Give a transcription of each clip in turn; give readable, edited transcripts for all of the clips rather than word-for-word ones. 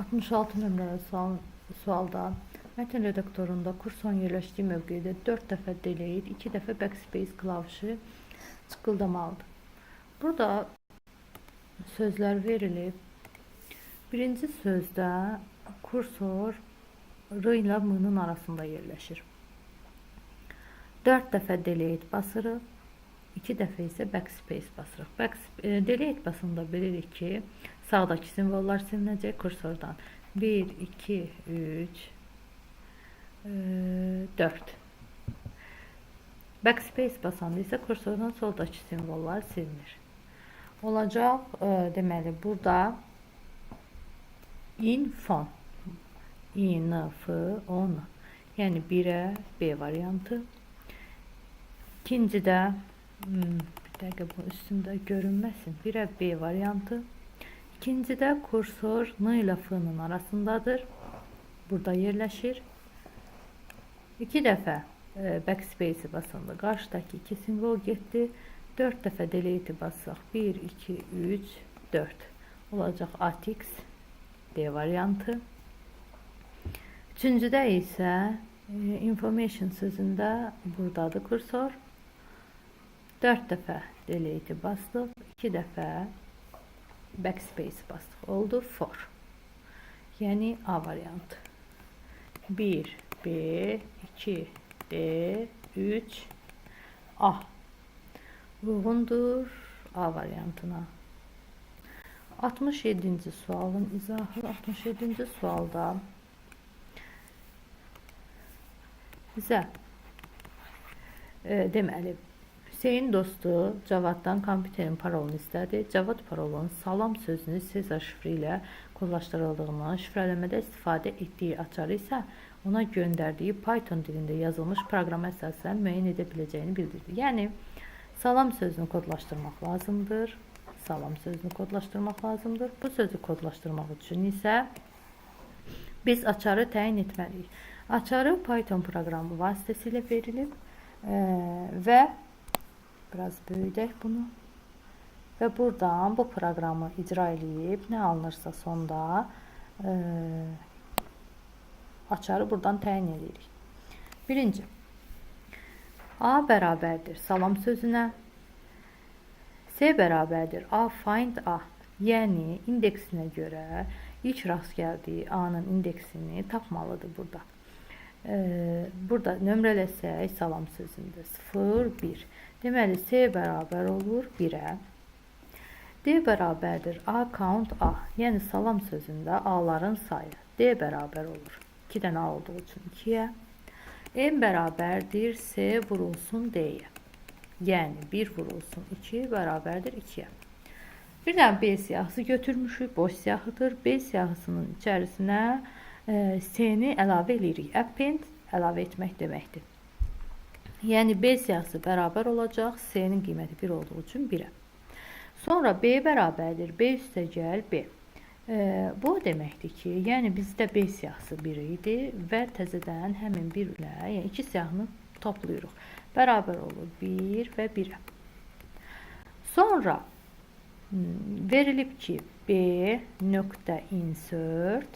66 nömrəli sualda mətn redaktorunda kursorun yerləşdiyi mövqedə 4 dəfə delete, 2 dəfə backspace klavişi çıqqıldamalıdır. Burada sözlər verilib. Birinci sözdə kursor R ilə M-nın arasında yerləşir. 4 dəfə delete basırıq, 2 dəfə isə backspace basırıq. Delete basında bilirik ki, sağdakı simvollar silinəcək kursordan. 1, 2, 3, 4. Backspace basanda isə kursordan soldakı simvollar silinir. Olacaq, deməli, burada info, info, yəni 1-ə B variantı. İkincidə, bir dəqiqə bu üstündə görünməsin, 1-ə B variantı. İkincidə kursor N ilə F-nın arasındadır. Burada yerləşir. 2 dəfə backspace basanda qarşıdakı 2 simvol getdi. 4 dəfə delete basaq. 1, 2, 3, 4. Olacaq ATX D variantı. Üçüncüdə isə information sözündə buradadır kursor. 4 dəfə delete bastıq. 2 dəfə backspace bastıq. Oldu for. Yəni A variantı. 1, B, 2, D, 3, A. Uyğundur A variantına. 67-ci sualın izahı. 67-ci sualda bizə deməli, Hüseyin dostu Cavaddan kompüterin parolunu istədi. Cavad parolunun salam sözünü Sezar şifri ilə kodlaşdırıldığından şifrələmədə istifadə etdiyi açarı isə ona göndərdiyi Python dilində yazılmış proqrama əsasən müəyyən edə biləcəyini bildirdi. Yəni, salam sözünü kodlaşdırmaq lazımdır. Salam sözünü kodlaşdırmaq lazımdır. Bu sözü kodlaşdırmaq üçün isə biz açarı təyin etməliyik. Açarı Python proqramı vasitəsilə verilib və biraz böyüdək bunu və buradan bu proqramı icra edib nə alınırsa sonda açarı buradan təyin edirik. Birinci, A bərabərdir salam sözünə, C bərabərdir A find A, yəni indeksinə görə ilk rast gəldiyi A-nın indeksini tapmalıdır burada. Burada nömrələsək salam sözündə 0, 1. Deməli, C bərabər olur 1-ə. D bərabərdir A count A, yəni salam sözündə A-ların sayı. D bərabər olur 2 dənə A olduğu üçün 2-yə. M bərabərdir C vurulsun D-yə. Yəni 1 vurulsun 2 bərabərdir 2-yə. Bir dənə B siyahısı götürmüşük, boş siyahıdır. B siyahısının içərisinə C-ni əlavə edirik. Append əlavə etmək deməkdir. Yəni B siyahısı bərabər olacaq. C-nin qiyməti 1 olduğu üçün 1-ə. Sonra B bərabərdir B üstəgəl B. Bu deməkdir ki, yəni bizdə B siyahısı 1 idi və təzədən həmin 1 ilə, yəni 2 siyahını toplayırıq. Bərabər olur 1 və 1-ə. Sonra verilib ki, B nöqtə insert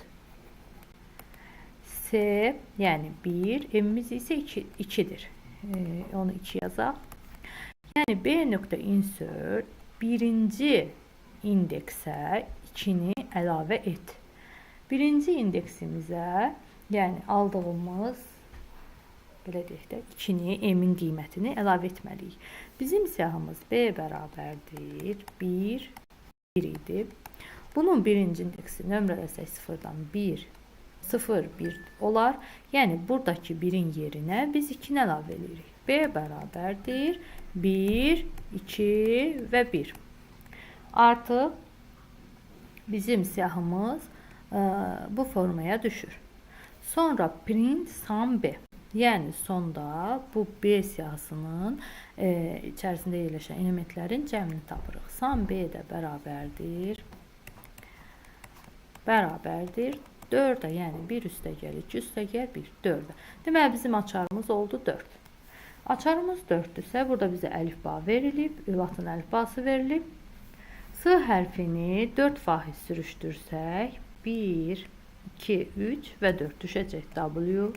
C, yəni 1, M-imiz isə 2-dir. Onu 2 yazaq. Yəni B nöqtə insert birinci indeksə 2-ni əlavə et. Birinci indeksimizə, yəni aldığımız, belə deyək də, 2-ni, M-in qiymətini əlavə etməliyik. Bizim siyahımız B bərabərdir 1, 1 idi. Bunun birinci indeksi nömrələsək 0-dan 1, 0, 1 olar. Yəni, buradakı 1-in yerinə biz 2-ni əlavə edirik. B bərabərdir 1, 2 və 1. Artıq bizim siyahımız bu formaya düşür. Sonra print sum B. Yəni, sonda bu B siyahısının içərisində yerləşən elementlərin cəmini tapırıq. Sum B də bərabərdir 4-ə, yəni 1 üstəgəl 2 üstəgəl 1, 4-ə. Deməli, bizim açarımız oldu 4. Açarımız 4-dürsə, burada bizə əlifba verilib, Latin əlifbası verilib. S hərfini 4 faiz sürüşdürsək, 1, 2, 3 və 4 düşəcək W.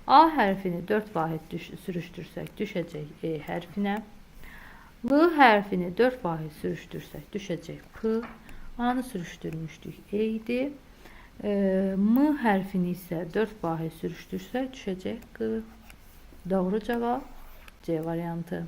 A hərfini 4 vahid sürüştürsək düşəcək E hərfinə. L hərfini 4 vahid sürüştürsək düşəcək P. A-nı sürüştürmüşdük E idi. M hərfini isə 4 vahid sürüştürsək düşəcək Q. Doğru cavab C variantı.